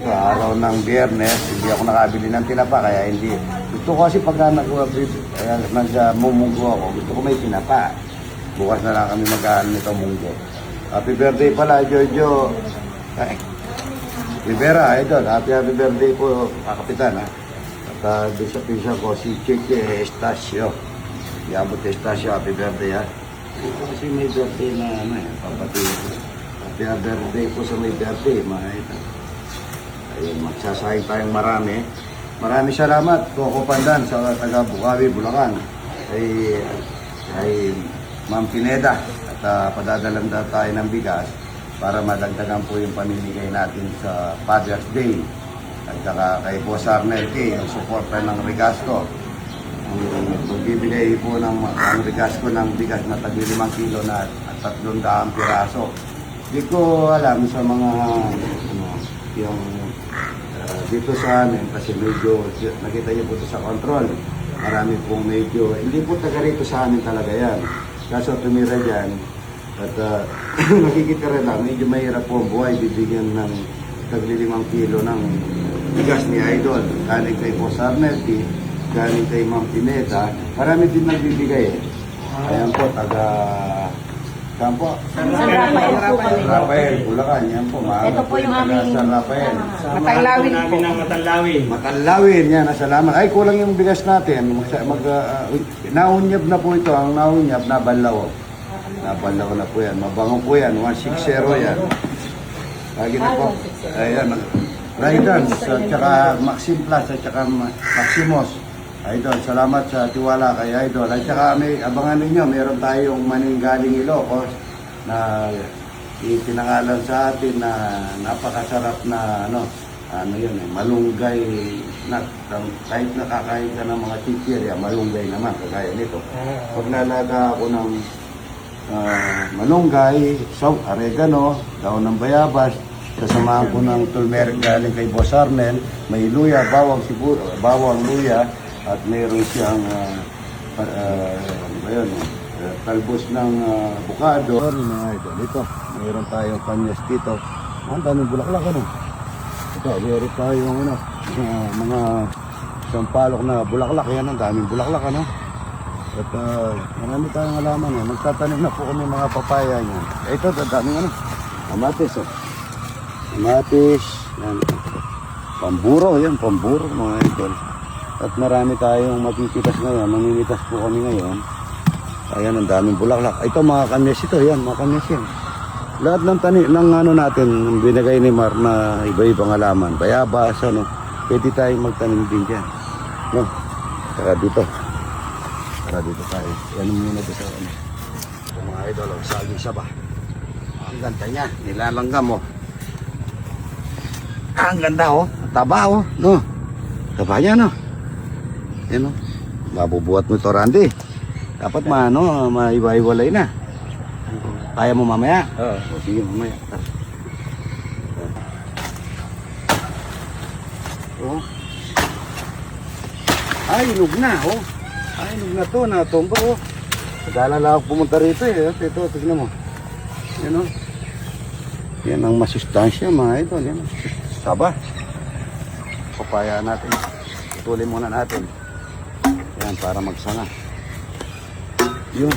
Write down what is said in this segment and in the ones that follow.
Sa araw ng Biyernes, hindi ako nakabili ng tinapa, kaya hindi. Gusto ko kasi pagka nagmumunggo ako, gusto ko may tinapa. Bukas na lang kami mag-ano nito munggo. Happy birthday pala, Jojo. Ay, Rivera, idol. Happy birthday po, kapitan, ha. At doon sa pisa ko, si Chiche Estacio. Yabot Estacio, happy birthday, ha. Ito kasi may birthday na, papati. Happy birthday po sa may birthday, mga ito. Ayun, magsasayang tayong marami. Maraming salamat, Coco Pandan, sa taga Bukawi, Bulacan. Ay Ma'am Pineda. At padadalan na tayo ng bigas para madagdagan po yung pamimigay natin sa Father's Day. At saka kay Boss Arnel K, yung supporter ng Rigasco. Magbibigay po ng Rigasco ng bigas na tagi 5 kilo na 300 piraso. Hindi ko alam sa mga yung dito sa amin kasi medyo nakita niyo po sa control. Marami pong medyo, hindi po taga rito sa amin talaga yan. Kaso tumira dyan at nakikita rin lang, medyo mahirap po ang buhay, bibigyan ng tagli 5 kilo ng bigas ni Idol. Galing kay Boss Arnelty, galing kay Ma'am Pineda, marami din nagbibigay eh. Ayan po, taga saan po? San Rafael po kami. Rafael, Bulacan, yan po. Ito po yung aming San Rafael. Matalawin po. Matalawin, yan, salamat. Ay, kulang yung bigas natin. Naunyab na po ito, ang naunyab, nabalaw. Nabalaw na po yan. Mabango po yan, 160 yan. Lagi na po. Ayan, Raidans, at saka Maxim Plus, at saka Maximos. Idol, salamat sa tiwala kay Idol. At saka may abangan ninyo, meron tayong maninggaling Ilocos na itinangalan sa atin na napakasarap na yun malunggay na kahit nakakain ka ng mga chichirya, malunggay naman kagaya nito. Pag nalaga ako ng malunggay, oregano, daon ng bayabas, kasamahan ko ng turmeric galing kay Boss Arnel, may luya, bawang luya, at mayroon siyang talbos ng bukado. Ito, mayroon tayong kanyas dito. Ang daming bulaklak, Ito, mayroon tayong mga sampalok na bulaklak. Yan, ang daming bulaklak, At marami tayong alaman, Magtatanim na po kami mga papaya niyan. Ito, ang daming kamatis, Kamatis, yan. Pamburo, mga idol. At marami tayong mapipitas ngayon. Mamimitas po kami ngayon. Ayan, ang daming bulaklak. Ito, mga kanyas ito. Yan, mga kanyas yan. Lahat ng natin, binigay ni Mar na iba-ibang halaman. Bayabas, pwede tayong magtanim din dyan. No? Tara dito. Tayo. Yan muna dito. Ito, mga idol, saging saba. Ang ganda niya. Nilalanggam, Ang ganda, Taba, no? Taba niya, no? Yan, mabubuhat mo ito, Randy. Dapat maiwa-iwalay na. Kaya mo mamaya? Oo. Sige, mamaya. Ay, inog na, Ay, inog na to, natomba, Nagala lang ako pumunta rito, Ito, tignan mo. Yan, Yan ang masustansya, mga ito. Yan, taba. Papaya natin. Tuloy muna natin. Yan, para magsanga. Yun.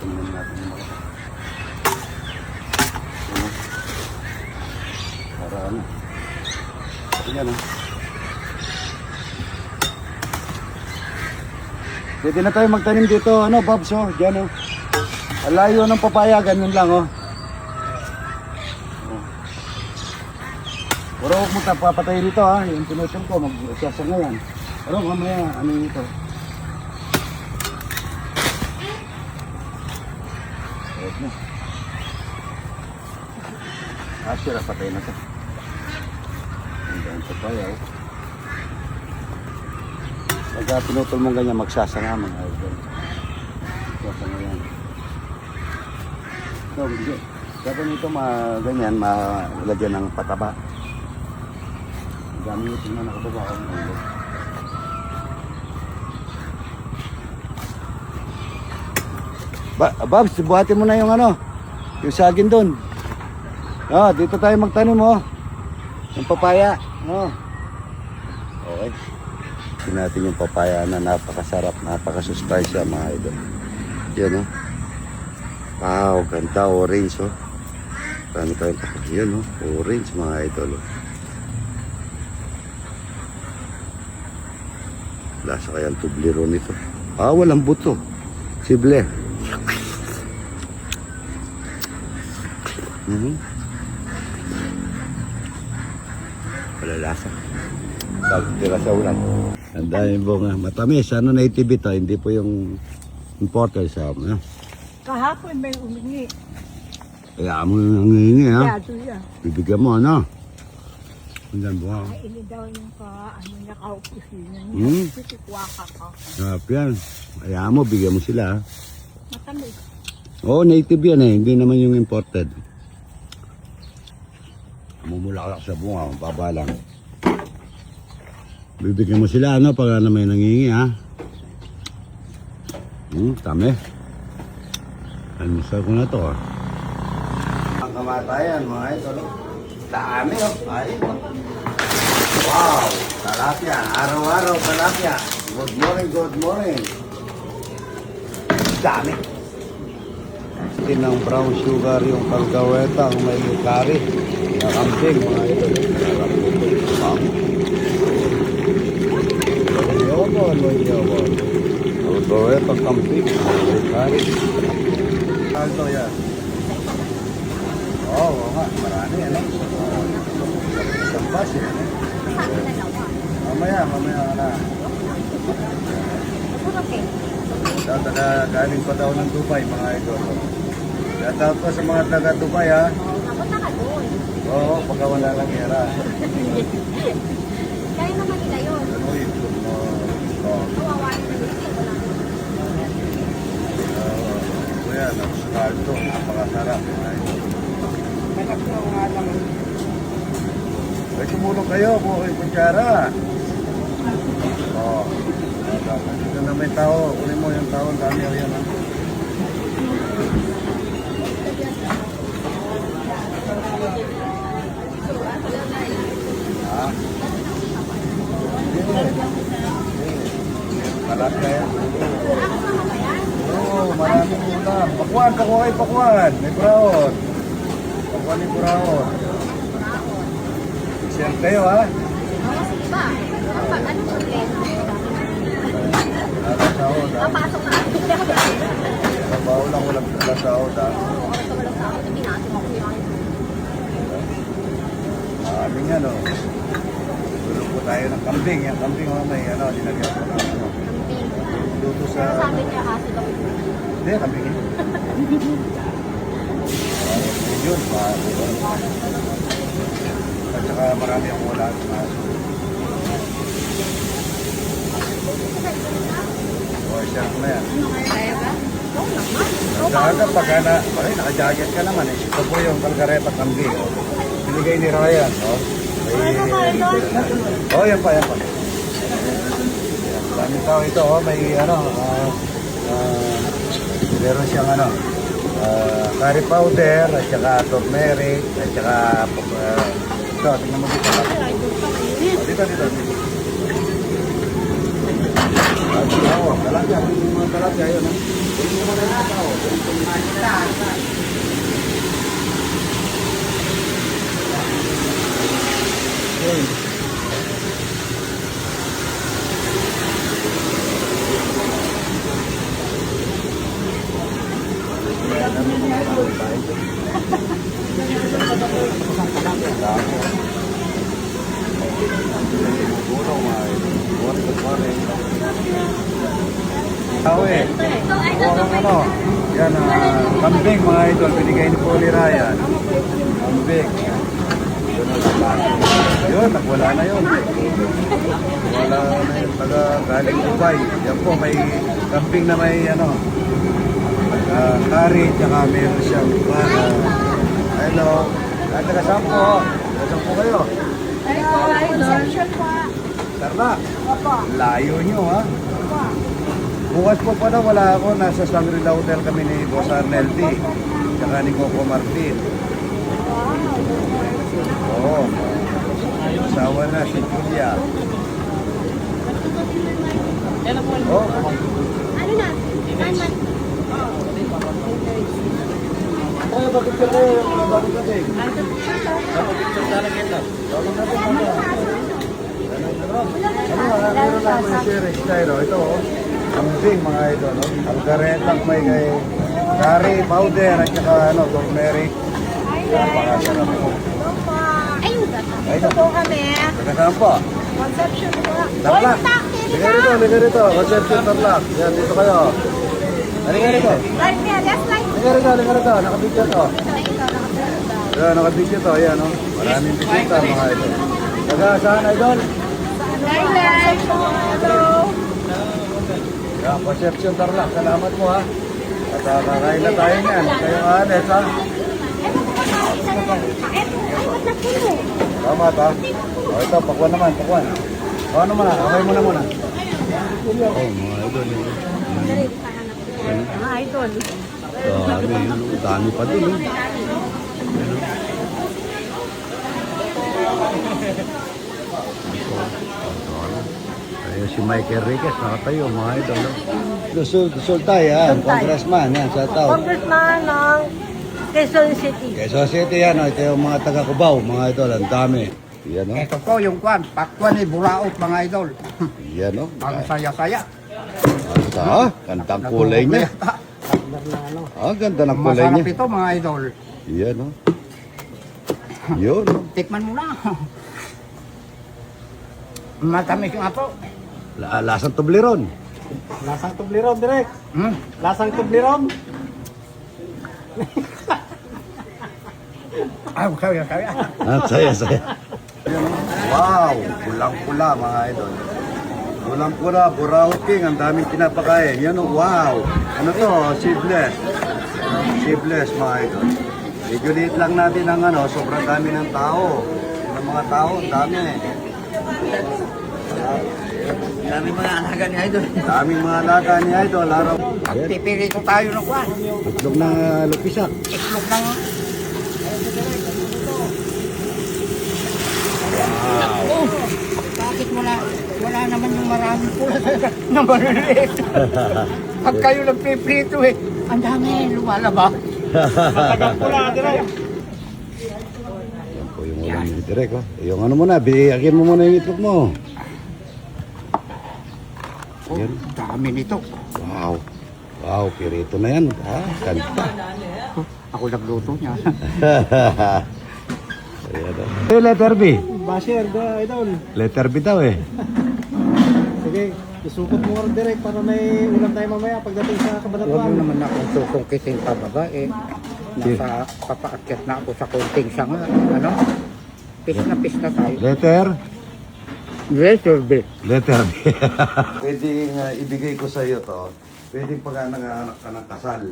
Tingnan natin yung mga. Para Yan, Pwede na tayo magtanim dito, Babs, Diyan, Alayo ng papaya, ganun lang, Pero huwag mo papatay dito, Yung pinutol ko, magsasanga yan. Pero mamaya, ito? Huwag mo. Sila, patay na ito. Ang papaya, Pagka pinutol mong ganyan, magsasanga, mga idol. Magsasanga yan. So, dapat nito ganyan, malagyan ng pataba. Dami yung tingnan nakababa ako ng ulo. Babs, buhatin mo na yung yung saging doon. Ah, dito tayo magtanim oh. Yung papaya. Oh. Okay. Tingnan natin yung papaya na napakasarap, napakasustansya mga idol. Yan oh. Wow, ganda, orange oh. Ganda, yan oh, orange mga idol oh. Lasa kaya ang tublero nito. Ah, walang buto. Sible. Wala lasa. Tira sa ulan. Ang daming bunga. Matamis. Ano native ito? Hindi po yung importer sa amin. Kahapon may umingi. Kaya mo yung nangingi ha. Yado yan. Bibigyan mo ano. Ang daming bunga. Ay, ini daw yung niya ka-opisina niya. Hmm. Sisikwaka ka. Sarap yan. Kaya mo, bigyan mo sila ha. Matamis. Oo, native yan eh. Hindi naman yung imported. Mumulaklak sa bunga. Baba lang. Bibigyan mo sila ano pag na may nangingi ha. Tami. Almusal ko na to ha. Ang kamatayan mga ito. Dami oh. Ayun oh. Wow! Talapia. Araw-araw talapia. Good morning, good morning. Dami. Tinang brown sugar yung kalgaweta kung may curry. Nakambing mga ito. Wow. Yobon. Kalgaweta, kambing. May curry. Kaldo yan. Oo nga. Marami yan. Isang bus yan. Mamaya na. Galing pa daw ng Dubai mga idol. Shoutout po sa mga taga Dubai ha. Napunta ka doon. Oo, pagka wala lang era. Kaya naman nila yun. Ano yun? Kawawa na nila. Kuya, nakuskalto. Napakasarap mga idol. Hanap na nga naman. Ay, sumulong kayo. Buhay kutsara. Oo. Dito na may tao. Kunin mo yung tao. Ang dami o yan. Ha? Malak na yan. Oo, maraming ulam. Pakuan. May brown. Pakuan yung brown. Siyang kayo ha? Oo, sige ba? Kapag anong problema? Nakasahod ha? Papasok na. Trabaho lang walang nakasahod ha? Oo, oras na walang tao. Pinasok ako yun. Aming ano. Tulog po tayo ng kambing. Yung kambing may ano, dinagyan ko ng ano. Camping. Luto sa... Pero sabi niya, aso daw yun. Hindi, kambing yun. Yun, at saka marami ang wala. O, share ko na yan. Kaya ba? Oo naman. Saka pagka na, naka-jacket ka naman eh. Ito po yung kalgareta kambing. Binigay ni Ryan. Yan pa. Daming tao ito. May ano, meron siyang ano, curry powder, at saka turmeric, at saka ito, tingnan mo dito. Dito. Talapia. Mga talapia yun. Hindi mo na yung tao. Ano? Yan, kambing mga idol, binigay ni Poli Ryan. Kambing. Yun, nagwala na yun. Wala na yun, taga galing Dubai. Yan po, may kambing na may ano, curry, tsaka meron siyang hello. Taga-sampo. Taga-sampo kayo. Consumption pa. Tarna. Opo. Layo nyo ha. Opo. Bukas po pa na wala ako. Nasa Shangri-La Hotel kami ni Boss Arnel T. Tsaka ni Coco Martin. Oo, asawa na si Julia. Oh, Ano na? 9 months. ay, bakit ka kayo? Bakit ka kayo? Meron lang may series tayo. Ito, ambing mga ito, no? Algaretang may kay curry powder at saka turmeric. Napakasarap po. Ayun ba? Ay, Ito po kami. Nakasaan po? Conception po. Tarlac. Liga rito. Conception Tarlac. Yan, dito kayo. Halika rito. Right here, left right. Liga rito. Nakabidyo to. Yan, nakabidyo to. Ayan, no? Maraming bisita mga ito. Taga saan, idol? Right left. Hello. Yan, Conception Tarlac. Salamat mo, ha. At kakain na tayo niyan. Kayong anes, ha? Tama, ha? O, ito, pakwan naman, pakwan. O, ano muna? Okay muna muna. Oh, mga idol. Mga idol. Dami pa din. Ayun si Michael Riquez, nakatayo, mga idol. Luzon tayo, yan. Congressman, yan, sa tao. Congressman ng Quezon City. Quezon City, yan. Ito yung mga taga Cubao, mga idol. Ang dami. Yan, no? Ito po yung kwan, pakwan ni Buraot mga idol. Yan, no? Ang saya-saya. Asa, gandang kulay niya. Ah, ganda ng kulay Masarap niya. ito mga idol. Yan, no? Yun, no? Tikman mo na. Matamis nga po. Lasang tubliron. Lasang tubliron, direk. Hmm? Lasang tubliron. Ay, saya-saya. Ah, saya. Wow, pulang-pula mga idol. Pulang-pula, Buraot King, ang daming pinapakain. Yan, oh, wow. Ano to, seedless. Seedless mga idol. Medyo liit lang natin ang sobrang dami ng tao. Ng mga tao, ang dami. Dami mga alaga ni idol. Daming mga alaga ni idol. Araw. Pipirito tayo ng kwan. Itlog na lupisak. Itlog ng... Oh, bakit wala naman yung maraming pula na maliliit. Pag kayo nagpiprito ang dami lumalabas. Pula, direk. Yan po yung ulam ni Direk. Oh. Yung ano muna, bigyan mo muna yung itlog mo. Oh, Yan. dami nito. Wow. Wow, pirito na yan. Ah, kanta. Ako nagluto niya. Ayan, oh. Hey, letter B. Basher, idol. Letter B daw eh. Sige, isukot mo rin, direk, para may ulam tayo mamaya pagdating sa Huwag mo Kabanatuan. naman akong susungkitin pa baba Nasa papaakyat na ako sa konting sanga. Ano? Pis na tayo. Letter? Letter B. Letter B. Pwedeng ibigay ko sa iyo to. Pwedeng pag nanganak ka ng kasal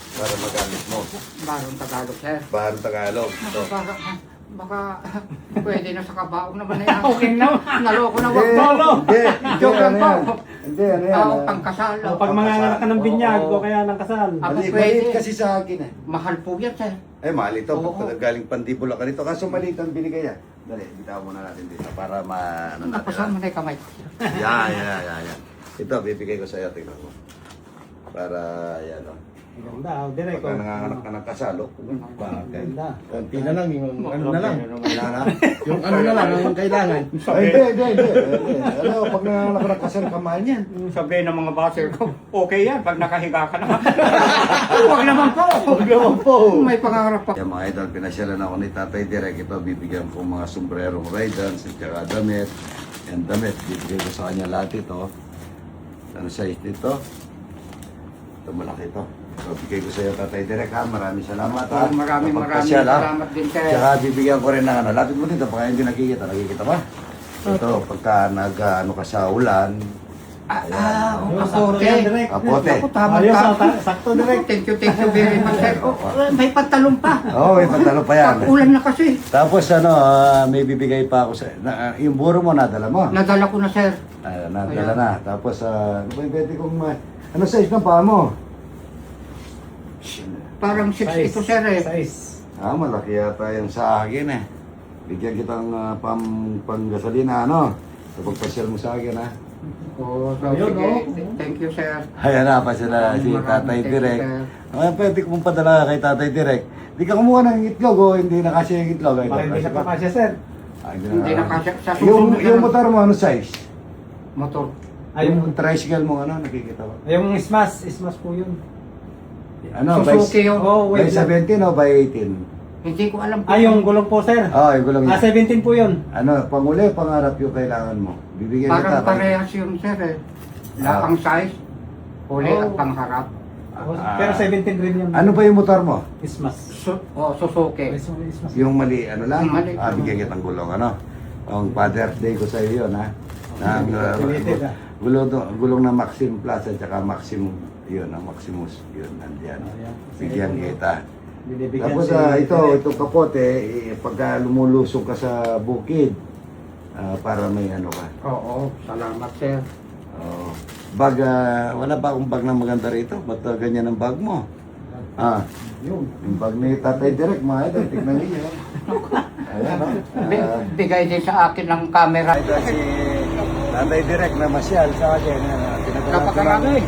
para magamit mo. Barong Tagalog, sir. Bahar Tagalog. To. Baka pwede na sa kabaong naman na yan. Okay na. Naloko na wag Hindi, mo. hindi, Joke lang ano po. yan? Hindi, ano yan? Tao pangkasal. O, pag manganganak ka ng binyag o kaya ng kasal. Ako Maliit pwede. kasi sa akin eh. Mahal po yan, sir. Eh, mahal ito. Oo. Galing Pandibula ka nito. Kaso maliit ang binigay yan. Dali, bitaw muna natin dito para ano natin. Napasama na yung kamay. Yan. Ito, bibigay ko sa iyo. Tingnan mo. Para, yan o. Ganda, direk. Pagka nanganganak ka ng kasal, bagay. Ganda. Konti na lang, yung ano na lang. Kailangan. Yung ano na lang, ang kailangan. Ay, hindi. Ano, pag nanganganak ka ng kasal, kamahal niyan. Sabihin ng mga baser ko, okay yan pag nakahiga ka naman. Huwag naman po. Huwag naman po. May pangarap pa. Yung mga idol, pinasyalan ako ni Tatay Direk. Ito, bibigyan ko mga sombrerong Raidans at saka damit. Yan damit, bibigyan ko sa kanya lahat ito. Ano size nito? Ito, malaki ito. So, bigay ko sa iyo, Tatay Direk, ha? Maraming salamat, ha? Maraming Napagpasyal, ha? salamat din, sir. Tsaka bibigyan ko rin ng ano. Lapit mo dito, baka hindi nakikita. Nakikita ba? Ito, pagka ano ka sa ulan. Apote. Yan, direk. Apote. Ako, tama. Ayos, sakto, direk. Thank you very much, sir. Oh, may pantalon pa. Oo, may pantalo pa yan. Pag-ulan na kasi. Tapos ano, may bibigay pa ako sa... yung buro mo, nadala mo? Nadala ko na, sir. Nadala na. Tapos, ano ba yung pwede kong... ano size ng paa mo? Parang 6 ito, sir. Size. Malaki yata yung sa akin eh. Bigyan kitang panggasolina, ano? Sa pagpasyal mo sa akin, ha? Oo, so, Ayun, sige. oh. Thank you, sir. Ayan na pa sila si Maraming Tatay thank you, Direk. sir. Pwede kong padala kay Tatay Direk. Di ka kumuha ng itlog o hindi na kasi yung itlog. Ay, Baka hindi na pa kasya, sir. Hindi na kasi sa Yung susunod na motor mo, ano size? motor. Yung tricycle mo, ano, nakikita ko. Yung smash po yun. Ano, Suzuki by, yung... Oh, by wait lang. 17 o by 18? Hindi ko alam. Yung gulong po, sir. Yung gulong yan. 17 po yun. Ano, panguli, pangarap yung kailangan mo. Bibigyan Parang kita. parehas yun, sir. Eh. Ah. Ang size, huli Oh. at pangharap. Pero 17 rin yun. Ano ba yung motor mo? Smash. Suzuki. Smash. Yung mali, ano lang? Yung mali. Bigyan kitang gulong, ano? Ang Father's Day ko sa iyo yun, ha? Ng, Related, ha? gulong na Maxim Plus at saka Maximum, yun, ang Maximus, yun, nandiyan. Ayan. Bigyan kita. Binibigyan Tapos itong kapote, pagka lumulusog ka sa bukid, para may ano ka. Oo, salamat, sir. Oh. Bag, wala ba akong bag na maganda rito? Ba't ganyan ang bag mo? Yun. Yung bag ni Tatay Direk, mga ito, tignan niyo. Ayan, no? Bigay din sa akin ng camera. Ito si Tatay Direk na masyal sa akin. Kapakarami.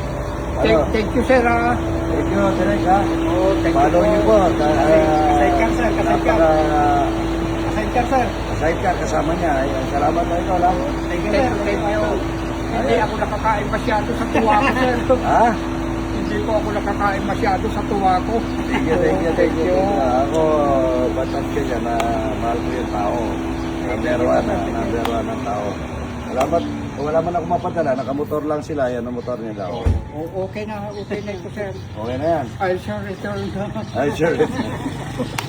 Thank you, sir. Thank you, Direk, ha? Oh, thank you. Follow niyo po. Sidecar, sir. Sidecar. Sidecar, sir. Sidecar kasama niya. Ayan, salamat na ito lang. Thank you, Thank sir. you. Hindi ako nakakain masyado sa tuwa ko, sir. Ha? Hindi po ako nakakain masyado sa tuwa ko. Thank you, thank you, thank you. Ako, batas ka dyan na mahal ko yung tao. Number one ang tao. Salamat. Kung wala man ako mapadala, nakamotor lang sila. Yan ang motor nila. Okay na ito, sir. Okay na yan. I'll sure return. Ay, sure.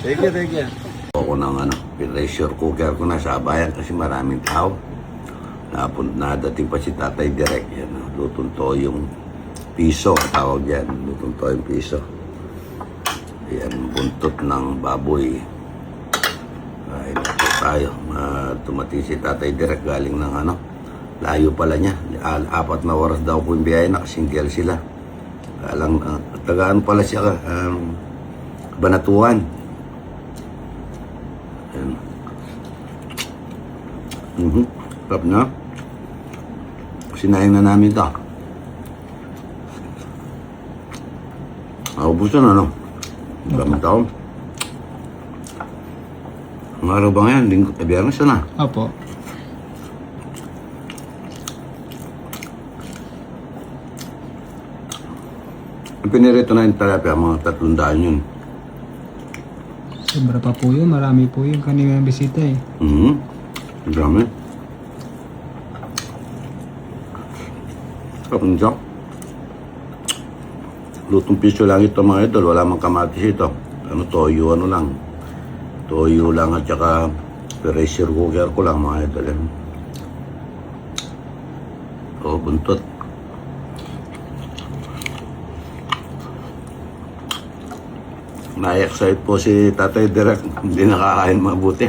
Thank you, thank you. Ako ng pressure cooker ko na sa bayan kasi maraming tao. Nadating pa si Tatay Direk. Yan, lutong to yung piso. Tawag yan. Lutong to yung piso. Yan, buntot ng baboy. Ay, nato tayo. Tumating si Tatay Direk galing ng layo pala niya. 4 na oras daw po yung biyahe. Nakasingle sila. Alang, tagaan pala siya. Banatuan. Yan. Sarap na. Sinayin na namin ito. Naubusan ano? Maraming tao. Ang araw ba ngayon? Biyernes na. Opo. Ang pinirito na yung talapia, mga 300 yun. Sobra pa po yun, marami po yun kanina bisita eh. Ang dami. Sarap nito. Lutong piso lang ito mga idol, wala mang kamatis ito. Toyo lang. Toyo lang at saka pressure cooker ko lang mga idol. Buntot. Na-excite po si Tatay Direk, hindi nakakain mabuti.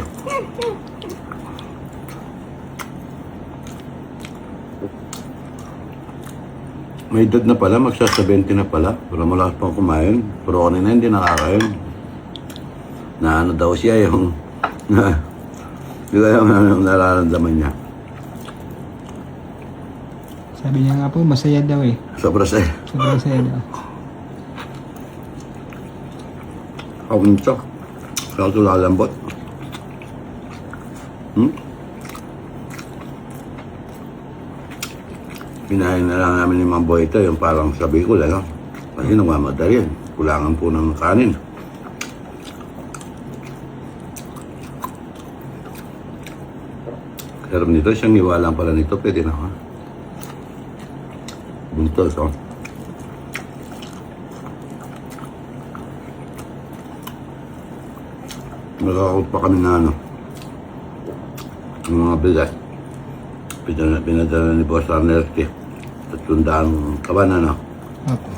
May edad na pala, magsa-70 na pala. Pero malakas pang kumain. Pero kanina hindi nakakain. Na ano daw siya yung... Hindi ko yung nararamdaman niya. Sabi niya nga po, masaya daw eh. Sobra saya. Sobrang saya daw. Kauntok. Kaya ito lalambot. Kinain na lang namin ni Mang Boy ito, yung parang sabi ko lang. Kasi nagmamadali yan. Kulangan po ng kanin. Sarap nito, siyang niwalang pala nito, pwede na ha. Buntos, oh. Nagkakot pa kami na ng mga bigas. Pinadala ni Boss Arnelti. 300 kaban Opo.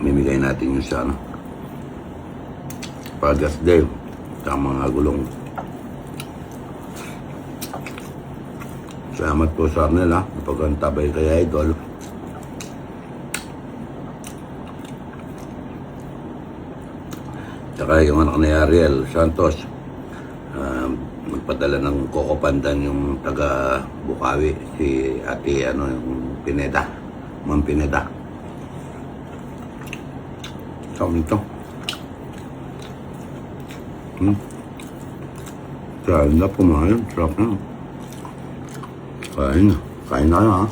Mimigay natin yung sa Father's Day. Sa mga gulong. Salamat po sa Arnel ha. Pagkantabay kay Idol. Tsaka Tsaka yung anak ni Ariel Santos, nagpadala ng Coco Pandan yung taga Bukawi, si ate yung Pineda, Ma'am Pineda. Sarap nito. Sarap na pumayon, sarap na. Kain na. Kain na ha.